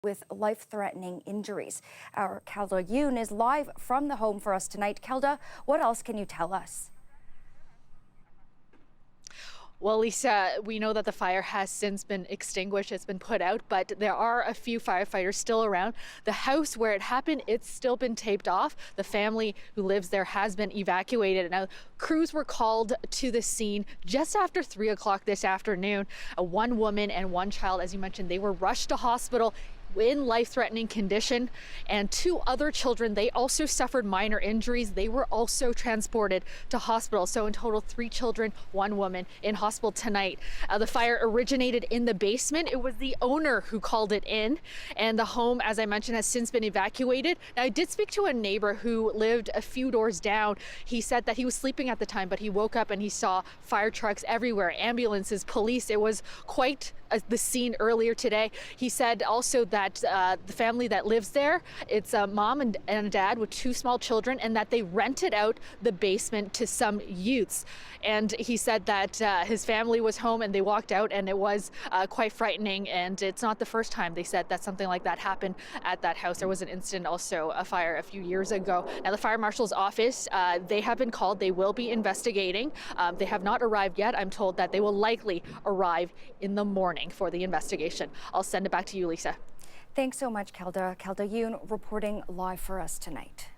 with life-threatening injuries. Our Kelda Yoon is live from the home for us tonight. Kelda, what else can you tell us? Well, Lisa, we know that the fire has since been extinguished. It's been put out, but there are a few firefighters still around. The house where it happened, it's still been taped off. The family who lives there has been evacuated. Now, crews were called to the scene just after 3 o'clock this afternoon. One woman and one child, as you mentioned, they were rushed to hospital in life-threatening condition, and 2 other children, they also suffered minor injuries. They were also transported to hospital. So in total, 3 children, 1 woman in hospital tonight. The fire originated in the basement. It was the owner who called it in, and the home, as I mentioned, has since been evacuated. Now, I did speak to a neighbor who lived a few doors down. He said that he was sleeping at the time, but he woke up and he saw fire trucks everywhere, ambulances, police. It was quite the scene earlier today. He said also that the family that lives there, it's a mom and a dad with 2 small children, and that they rented out the basement to some youths. And he said that his family was home and they walked out, and it was quite frightening. And it's not the first time, they said, that something like that happened at that house. There was an incident, also a fire a few years ago. Now, the fire marshal's office, they have been called. They will be investigating. They have not arrived yet. I'm told that they will likely arrive in the morning for the investigation. I'll send it back to you, Lisa. Thanks so much, Kelda. Kelda Yoon reporting live for us tonight.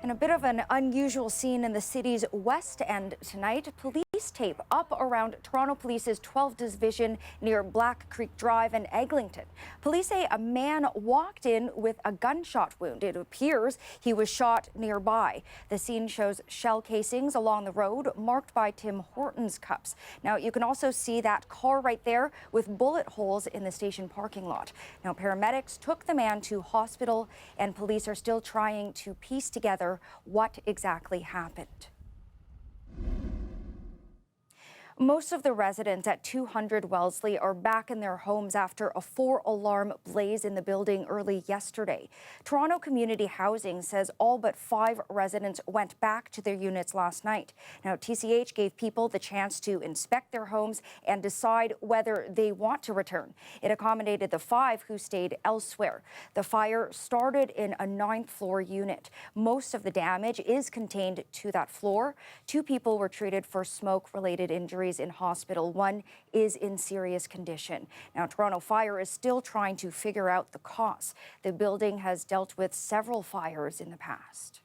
And a bit of an unusual scene in the city's West End tonight. Police tape up around Toronto Police's 12th Division near Black Creek Drive and Eglinton. Police say a man walked in with a gunshot wound. It appears he was shot nearby. The scene shows shell casings along the road marked by Tim Hortons cups. Now, you can also see that car right there with bullet holes in the station parking lot. Now, paramedics took the man to hospital, and police are still trying to piece together what exactly happened. Most of the residents at 200 Wellesley are back in their homes after a 4-alarm blaze in the building early yesterday. Toronto Community Housing says all but 5 residents went back to their units last night. Now, TCH gave people the chance to inspect their homes and decide whether they want to return. It accommodated the 5 who stayed elsewhere. The fire started in a 9th-floor unit. Most of the damage is contained to that floor. 2 people were treated for smoke-related injuries in hospital. 1 is in serious condition. Now, Toronto Fire is still trying to figure out the cause. The building has dealt with several fires in the past.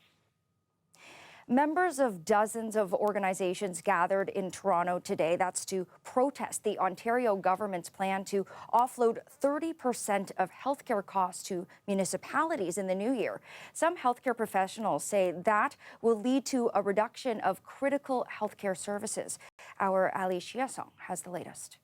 Members of dozens of organizations gathered in Toronto today. That's to protest the Ontario government's plan to offload 30% of healthcare costs to municipalities in the new year. Some healthcare professionals say that will lead to a reduction of critical healthcare services. Our Ali Chiasson has the latest.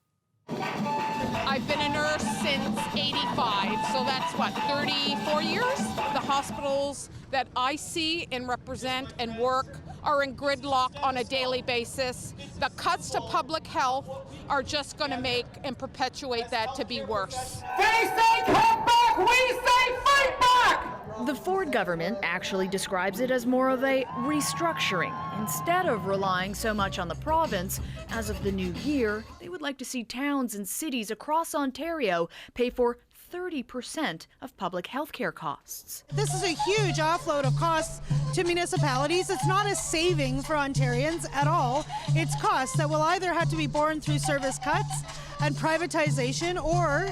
I've been a nurse since '85, so that's what, 34 years? The hospitals that I see and represent and work are in gridlock on a daily basis. The cuts to public health are just going to make and perpetuate that to be worse. They say come back, we say fight back! The Ford government actually describes it as more of a restructuring. Instead of relying so much on the province, as of the new year, they would like to see towns and cities across Ontario pay for 30% of public health care costs. This is a huge offload of costs to municipalities. It's not a savings for Ontarians at all. It's costs that will either have to be borne through service cuts and privatization, or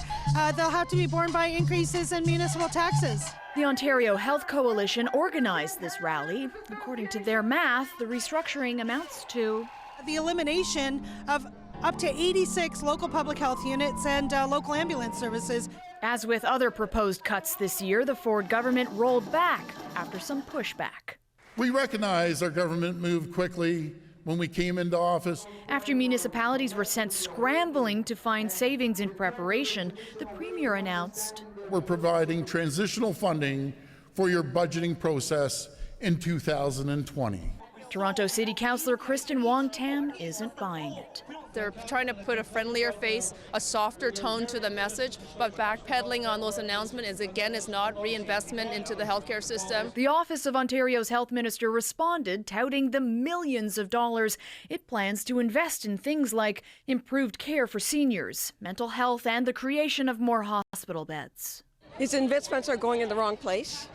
they'll have to be borne by increases in municipal taxes. The Ontario Health Coalition organized this rally. According to their math, the restructuring amounts to the elimination of up to 86 local public health units and local ambulance services. As with other proposed cuts this year, the Ford government rolled back after some pushback. We recognize our government moved quickly when we came into office. After municipalities were sent scrambling to find savings in preparation, the Premier announced, "We're providing transitional funding for your budgeting process in 2020. Toronto City Councillor Kristen Wong-Tam isn't buying it. They're trying to put a friendlier face, a softer tone to the message, but backpedaling on those announcements is not reinvestment into the healthcare system. The Office of Ontario's Health Minister responded, touting the millions of dollars it plans to invest in things like improved care for seniors, mental health, and the creation of more hospital beds. These investments are going in the wrong place.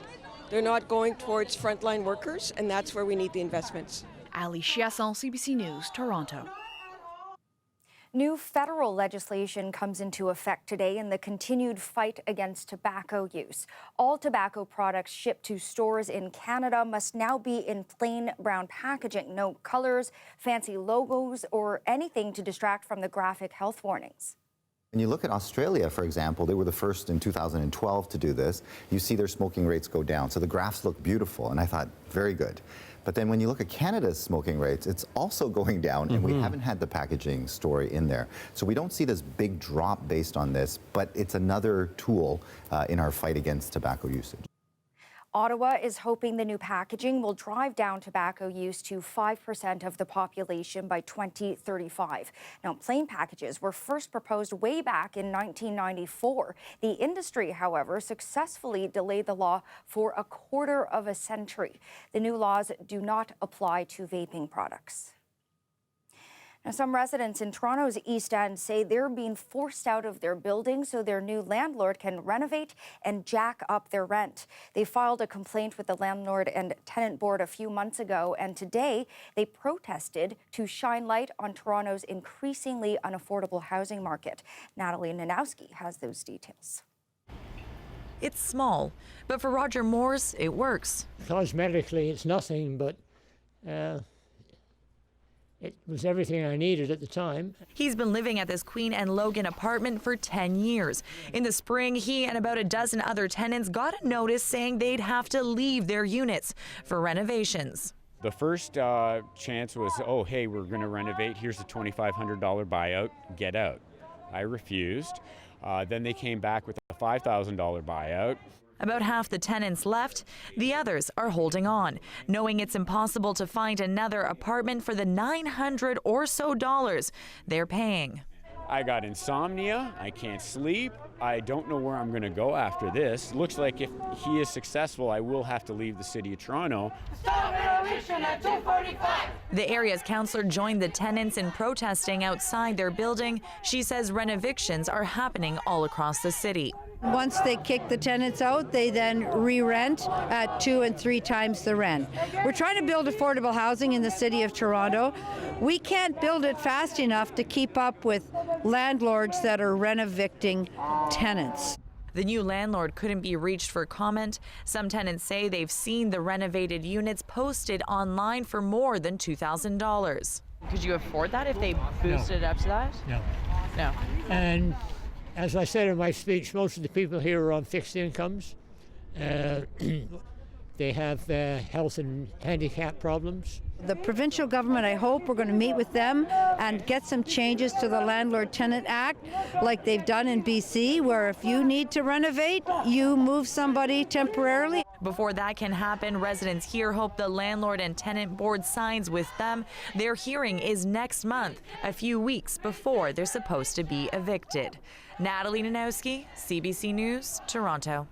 They're not going towards frontline workers, and that's where we need the investments. Ali Chiasson, CBC News, Toronto. New federal legislation comes into effect today in the continued fight against tobacco use. All tobacco products shipped to stores in Canada must now be in plain brown packaging. No colors, fancy logos, or anything to distract from the graphic health warnings. When you look at Australia, for example, they were the first in 2012 to do this. You see their smoking rates go down. So the graphs look beautiful, and I thought, very good. But then when you look at Canada's smoking rates, it's also going down, and we haven't had the packaging story in there. So we don't see this big drop based on this, but it's another tool in our fight against tobacco usage. Ottawa is hoping the new packaging will drive down tobacco use to 5% of the population by 2035. Now, plain packages were first proposed way back in 1994. The industry, however, successfully delayed the law for a quarter of a century. The new laws do not apply to vaping products. Now, some residents in Toronto's East End say they're being forced out of their building so their new landlord can renovate and jack up their rent. They filed a complaint with the Landlord and Tenant Board a few months ago, and today they protested to shine light on Toronto's increasingly unaffordable housing market. Natalie Nanowski has those details. It's small, but for Roger Moores, it works. Cosmetically, it's nothing, but it was everything I needed at the time. He's been living at this Queen and Logan apartment for 10 years. In the spring, he and about a dozen other tenants got a notice saying they'd have to leave their units for renovations. The first chance was, oh, hey, we're going to renovate. Here's a $2,500 buyout. Get out. I refused. Then they came back with a $5,000 buyout. About half the tenants left. The others are holding on, knowing it's impossible to find another apartment for the $900 or so they're paying. I got insomnia. I can't sleep. I don't know where I'm going to go after this. Looks like if he is successful, I will have to leave the city of Toronto. Stop renovation at 245. The area's councillor joined the tenants in protesting outside their building. She says renovictions are happening all across the city. Once they kick the tenants out, they then re-rent at 2 and 3 times the rent. We're trying to build affordable housing in the city of Toronto. We can't build it fast enough to keep up with landlords that are renovicting tenants. The new landlord couldn't be reached for comment. Some tenants say they've seen the renovated units posted online for more than $2,000. Could you afford that if they boosted it up to that? No. No. And as I said in my speech, most of the people here are on fixed incomes. They have health and handicap problems. The provincial government, I hope, we're going to meet with them and get some changes to the Landlord-Tenant Act like they've done in BC, where if you need to renovate, you move somebody temporarily. Before that can happen, residents here hope the Landlord and Tenant Board signs with them. Their hearing is next month, a few weeks before they're supposed to be evicted. Natalie Nanowski, CBC News, Toronto.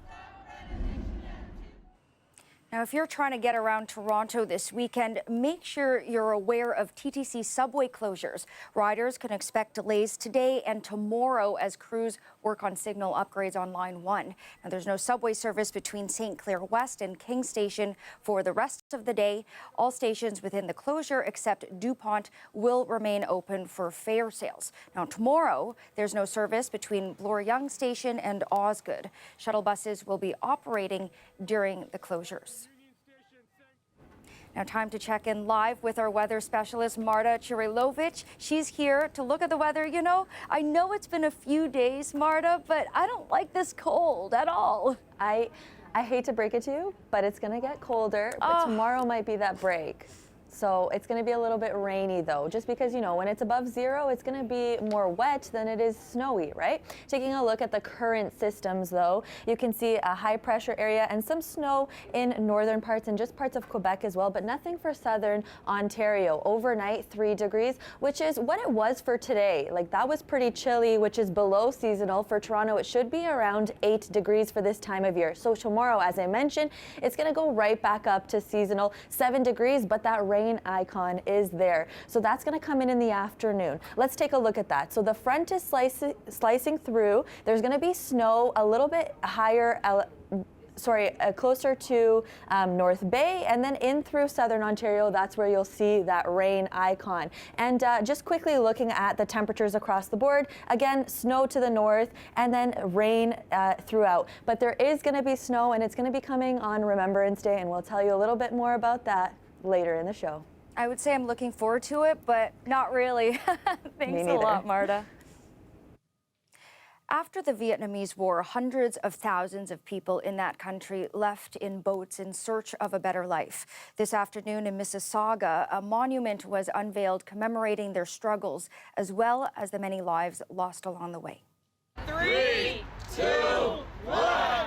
Now, if you're trying to get around Toronto this weekend, make sure you're aware of TTC subway closures. Riders can expect delays today and tomorrow as crews work on signal upgrades on Line 1. Now, there's no subway service between St. Clair West and King Station for the rest of the day. All stations within the closure except DuPont will remain open for fare sales. Now, tomorrow, there's no service between Bloor-Yonge Station and Osgood. Shuttle buses will be operating during the closures. Now, time to check in live with our weather specialist, Marta Chirilovich. She's here to look at the weather. You know, I know it's been a few days, Marta, but I don't like this cold at all. I hate to break it to you, but it's going to get colder, but tomorrow might be that break. So it's going to be a little bit rainy though, just because, you know, when it's above zero, it's going to be more wet than it is snowy, right? Taking a look at the current systems though, you can see a high pressure area and some snow in northern parts and just parts of Quebec as well, but nothing for southern Ontario. Overnight 3 degrees, which is what it was for today. Like that was pretty chilly, which is below seasonal. For Toronto, it should be around 8 degrees for this time of year. So tomorrow, as I mentioned, it's going to go right back up to seasonal 7 degrees, but that rain icon is there. So that's going to come in the afternoon. Let's take a look at that. So the front is slicing through. There's going to be snow a little bit higher, closer to North Bay, and then in through southern Ontario, that's where you'll see that rain icon. And just quickly looking at the temperatures across the board, again, snow to the north and then rain throughout. But there is going to be snow and it's going to be coming on Remembrance Day, and we'll tell you a little bit more about that later in the show. I would say I'm looking forward to it, but not really. Thanks a lot, Marta. After the Vietnamese War, hundreds of thousands of people in that country left in boats in search of a better life. This afternoon in Mississauga, a monument was unveiled commemorating their struggles, as well as the many lives lost along the way. 3, 2, 1.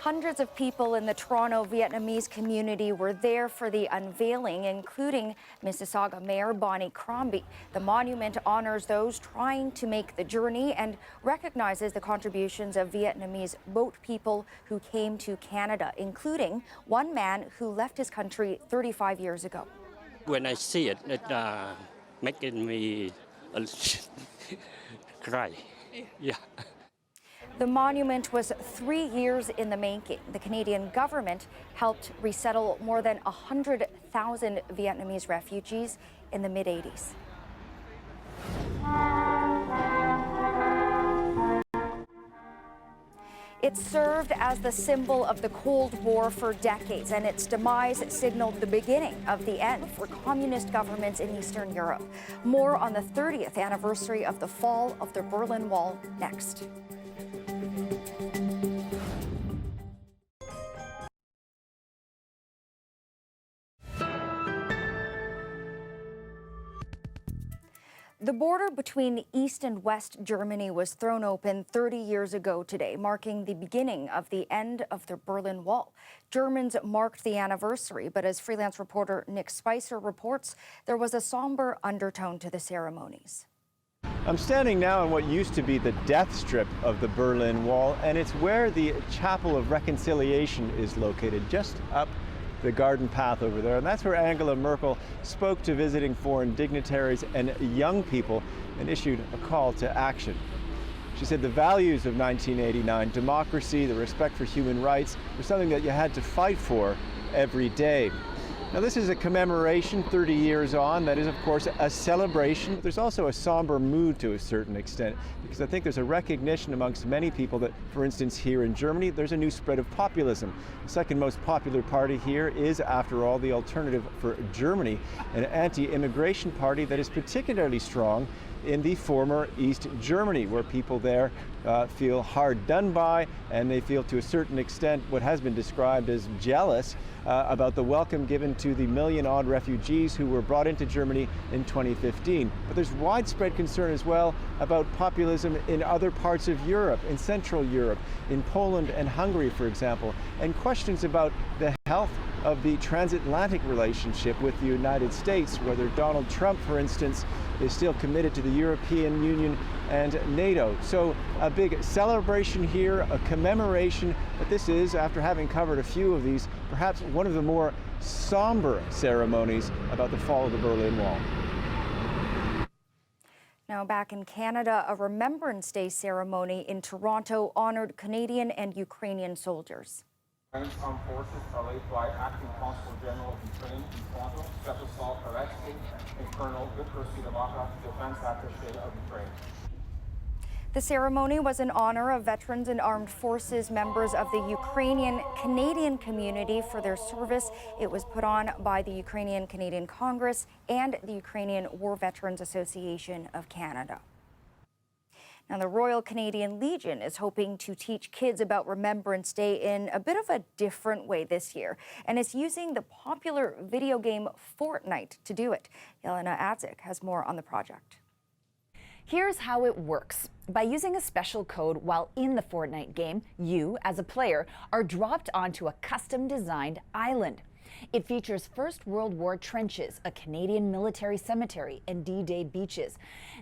Hundreds of people in the Toronto Vietnamese community were there for the unveiling, including Mississauga Mayor Bonnie Crombie. The monument honors those trying to make the journey and recognizes the contributions of Vietnamese boat people who came to Canada, including one man who left his country 35 years ago. When I see it, it making me cry. Yeah. The monument was 3 years in the making. The Canadian government helped resettle more than 100,000 Vietnamese refugees in the mid-'80s. It served as the symbol of the Cold War for decades, and its demise signaled the beginning of the end for communist governments in Eastern Europe. More on the 30th anniversary of the fall of the Berlin Wall next. The border between East and West Germany was thrown open 30 years ago today, marking the beginning of the end of the Berlin Wall. Germans marked the anniversary, but as freelance reporter Nick Spicer reports, there was a somber undertone to the ceremonies. I'm standing now on what used to be the death strip of the Berlin Wall, and it's where the Chapel of Reconciliation is located, just up the garden path over there. And that's where Angela Merkel spoke to visiting foreign dignitaries and young people and issued a call to action. She said the values of 1989, democracy, the respect for human rights, were something that you had to fight for every day. Now this is a commemoration 30 years on. That is, of course, a celebration. There's also a somber mood to a certain extent, because I think there's a recognition amongst many people that, for instance, here in Germany, there's a new spread of populism. The second most popular party here is, after all, the Alternative for Germany, an anti-immigration party that is particularly strong in the former East Germany, where people there feel hard done by, and they feel to a certain extent what has been described as jealous about the welcome given to the million-odd refugees who were brought into Germany in 2015. But there's widespread concern as well about populism in other parts of Europe, in Central Europe, in Poland and Hungary, for example, and questions about the health of the transatlantic relationship with the United States, whether Donald Trump, for instance, is still committed to the European Union and NATO. So a big celebration here, a commemoration, but this is, after having covered a few of these, perhaps one of the more somber ceremonies about the fall of the Berlin Wall. Now back in Canada, a Remembrance Day ceremony in Toronto honored Canadian and Ukrainian soldiers. Armed forces are led by Acting Consul General of Ukraine in Toronto, Sviatoslav Paretsky, and Colonel Viktor Sidovaka, Defense Attaché of Ukraine. The ceremony was in honor of veterans and armed forces members of the Ukrainian-Canadian community for their service. It was put on by the Ukrainian-Canadian Congress and the Ukrainian War Veterans Association of Canada. Now, the Royal Canadian Legion is hoping to teach kids about Remembrance Day in a bit of a different way this year, and it's using the popular video game Fortnite to do it. Yelena Adzik has more on the project. Here's how it works. By using a special code while in the Fortnite game, you, as a player, are dropped onto a custom-designed island. It features First World War trenches, a Canadian military cemetery, and D-Day beaches.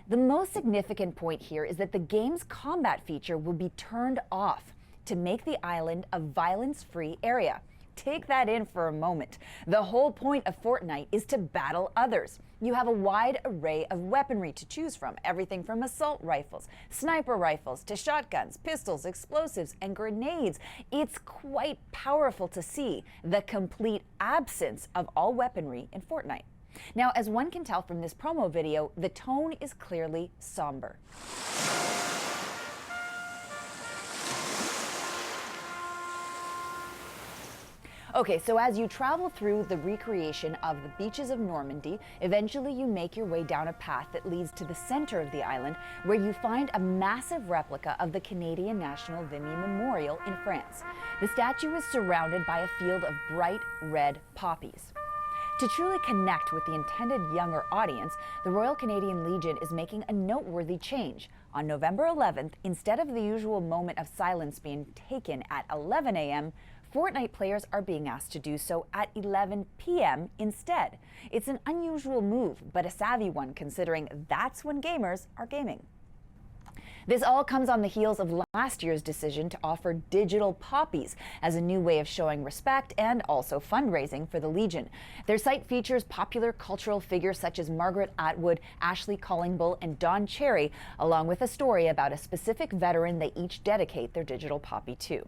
The most significant point here is that the game's combat feature will be turned off to make the island a violence-free area. Take that in for a moment. The whole point of Fortnite is to battle others. You have a wide array of weaponry to choose from, everything from assault rifles, sniper rifles, to shotguns, pistols, explosives, and grenades. It's quite powerful to see the complete absence of all weaponry in Fortnite. Now, as one can tell from this promo video, the tone is clearly somber. Okay, so as you travel through the recreation of the beaches of Normandy, eventually you make your way down a path that leads to the center of the island, where you find a massive replica of the Canadian National Vimy Memorial in France. The statue is surrounded by a field of bright red poppies. To truly connect with the intended younger audience, the Royal Canadian Legion is making a noteworthy change. On November 11th, instead of the usual moment of silence being taken at 11 a.m., Fortnite players are being asked to do so at 11 p.m. instead. It's an unusual move, but a savvy one considering that's when gamers are gaming. This all comes on the heels of last year's decision to offer digital poppies as a new way of showing respect and also fundraising for the Legion. Their site features popular cultural figures such as Margaret Atwood, Ashley Callingbull, and Don Cherry, along with a story about a specific veteran they each dedicate their digital poppy to.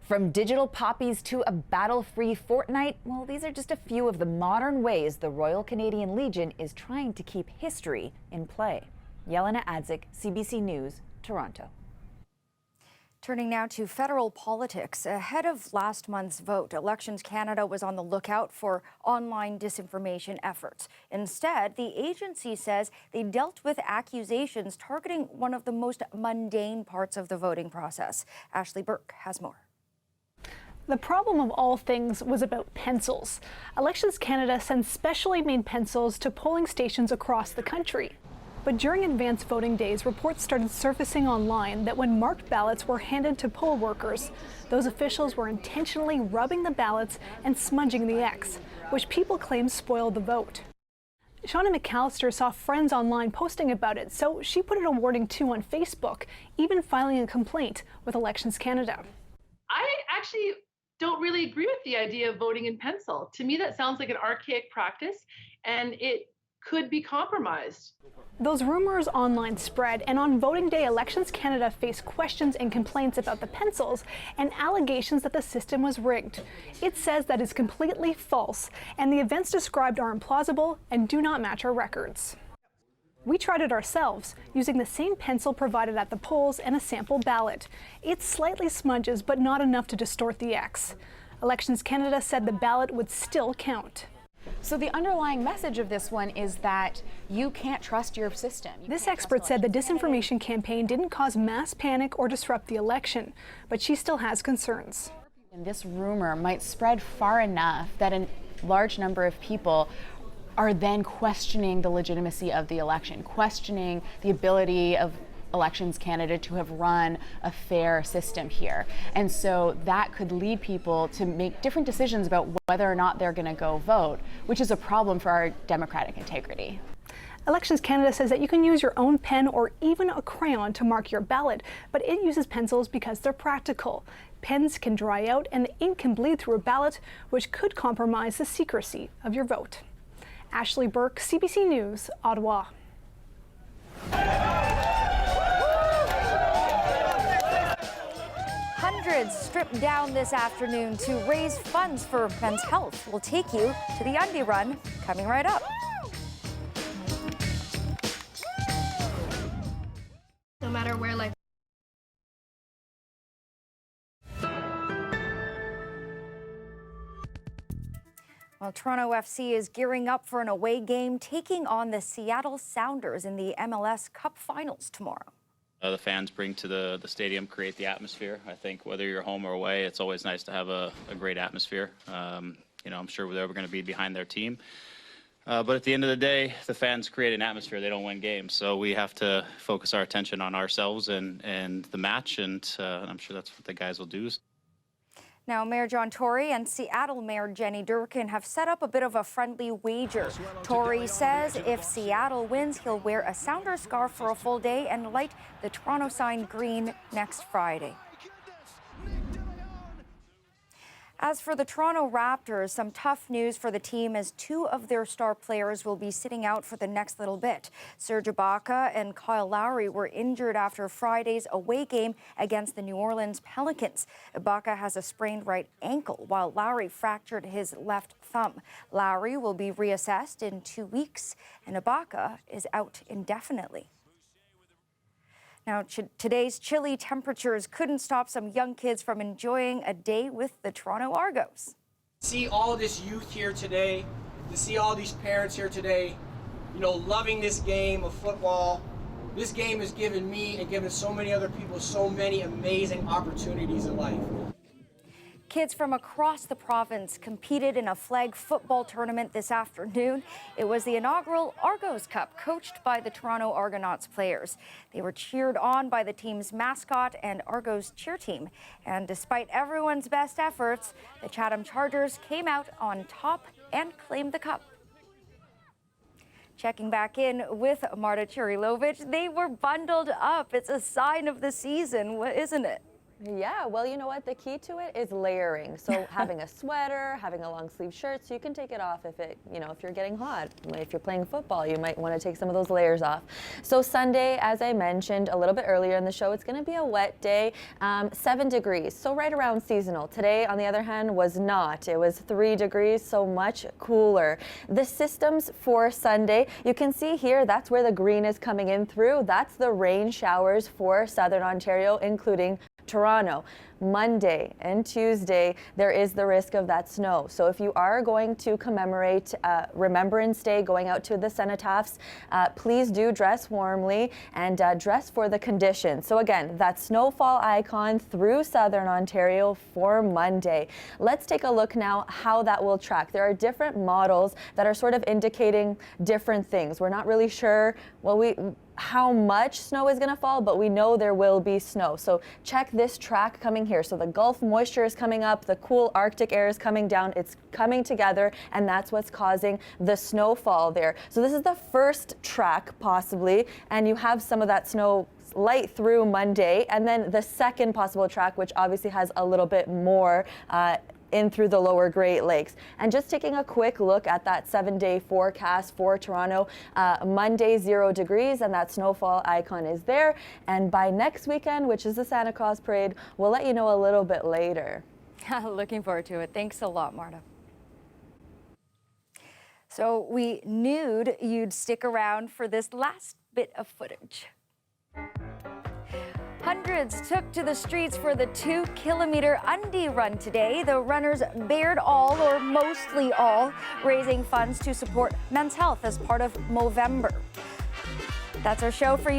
From digital poppies to a battle-free Fortnite, well, these are just a few of the modern ways the Royal Canadian Legion is trying to keep history in play. Yelena Adzik, CBC News, Toronto. Turning now to federal politics. Ahead of last month's vote, Elections Canada was on the lookout for online disinformation efforts. Instead, the agency says they dealt with accusations targeting one of the most mundane parts of the voting process. Ashley Burke has more. The problem of all things was about pencils. Elections Canada sends specially made pencils to polling stations across the country. But during advanced voting days, reports started surfacing online that when marked ballots were handed to poll workers, those officials were intentionally rubbing the ballots and smudging the X, which people claim spoiled the vote. Shauna McAllister saw friends online posting about it, so she put in a warning too on Facebook, even filing a complaint with Elections Canada. I actually don't really agree with the idea of voting in pencil. To me, that sounds like an archaic practice, and it could be compromised. Those rumors online spread, and on voting day, Elections Canada faced questions and complaints about the pencils and allegations that the system was rigged. It says that is completely false, and the events described are implausible and do not match our records. We tried it ourselves, using the same pencil provided at the polls and a sample ballot. It slightly smudges, but not enough to distort the X. Elections Canada said the ballot would still count. So the underlying message of this one is that you can't trust your system. This expert said the disinformation campaign didn't cause mass panic or disrupt the election, but she still has concerns. And this rumor might spread far enough that a large number of people are then questioning the legitimacy of the election, questioning the ability of Elections Canada to have run a fair system here. And so that could lead people to make different decisions about whether or not they're going to go vote, which is a problem for our democratic integrity. Elections Canada says that you can use your own pen or even a crayon to mark your ballot, but it uses pencils because they're practical. Pens can dry out and the ink can bleed through a ballot, which could compromise the secrecy of your vote. Ashley Burke, CBC News, Ottawa. Hundreds stripped down this afternoon to raise funds for men's health. We'll take you to the Undie Run, coming right up. No matter where life. Well, Toronto FC is gearing up for an away game, taking on the Seattle Sounders in the MLS Cup Finals tomorrow. The fans bring to the stadium, create the atmosphere. I think whether you're home or away, it's always nice to have a great atmosphere. I'm sure they're going to be behind their team. But at the end of the day, the fans create an atmosphere. They don't win games. So we have to focus our attention on ourselves and the match, and I'm sure that's what the guys will do. Now, Mayor John Tory and Seattle Mayor Jenny Durkin have set up a bit of a friendly wager. Tory says if Seattle wins, he'll wear a Sounders scarf for a full day and light the Toronto sign green next Friday. As for the Toronto Raptors, some tough news for the team as two of their star players will be sitting out for the next little bit. Serge Ibaka and Kyle Lowry were injured after Friday's away game against the New Orleans Pelicans. Ibaka has a sprained right ankle, while Lowry fractured his left thumb. Lowry will be reassessed in 2 weeks, and Ibaka is out indefinitely. Now, today's chilly temperatures couldn't stop some young kids from enjoying a day with the Toronto Argos. See all this youth here today, to see all these parents here today, loving this game of football. This game has given me and given so many other people so many amazing opportunities in life. Kids from across the province competed in a flag football tournament this afternoon. It was the inaugural Argos Cup, coached by the Toronto Argonauts players. They were cheered on by the team's mascot and Argos cheer team. And despite everyone's best efforts, the Chatham Chargers came out on top and claimed the cup. Checking back in with Marta Churilovich, they were bundled up. It's a sign of the season, isn't it? Yeah, well, you know what? The key to it is layering. So having a sweater, having a long sleeve shirt, so you can take it off if if you're getting hot. If you're playing football, you might want to take some of those layers off. So Sunday, as I mentioned a little bit earlier in the show, it's going to be a wet day, 7 degrees, so right around seasonal. Today, on the other hand, was not. It was 3 degrees, so much cooler. The systems for Sunday, you can see here, that's where the green is coming in through. That's the rain showers for Southern Ontario, including Toronto. Monday and Tuesday, there is the risk of that snow. So if you are going to commemorate Remembrance Day, going out to the cenotaphs, please do dress warmly and dress for the conditions. So again, that snowfall icon through Southern Ontario for Monday. Let's take a look now how that will track. There are different models that are sort of indicating different things. We're not really sure, how much snow is going to fall, but we know there will be snow. So check this track coming here. So the Gulf moisture is coming up, the cool Arctic air is coming down, it's coming together, and that's what's causing the snowfall there. So this is the first track possibly, and you have some of that snow light through Monday, and then the second possible track, which obviously has a little bit more in through the lower Great Lakes. And just taking a quick look at that 7-day forecast for Toronto, Monday 0 degrees, and that snowfall icon is there. And by next weekend, which is the Santa Claus Parade, we'll let you know a little bit later. Looking forward to it. Thanks a lot, Marta. So we knew you'd stick around for this last bit of footage. Hundreds took to the streets for the 2-kilometer Undie Run today. The runners bared all, or mostly all, raising funds to support men's health as part of Movember. That's our show for you.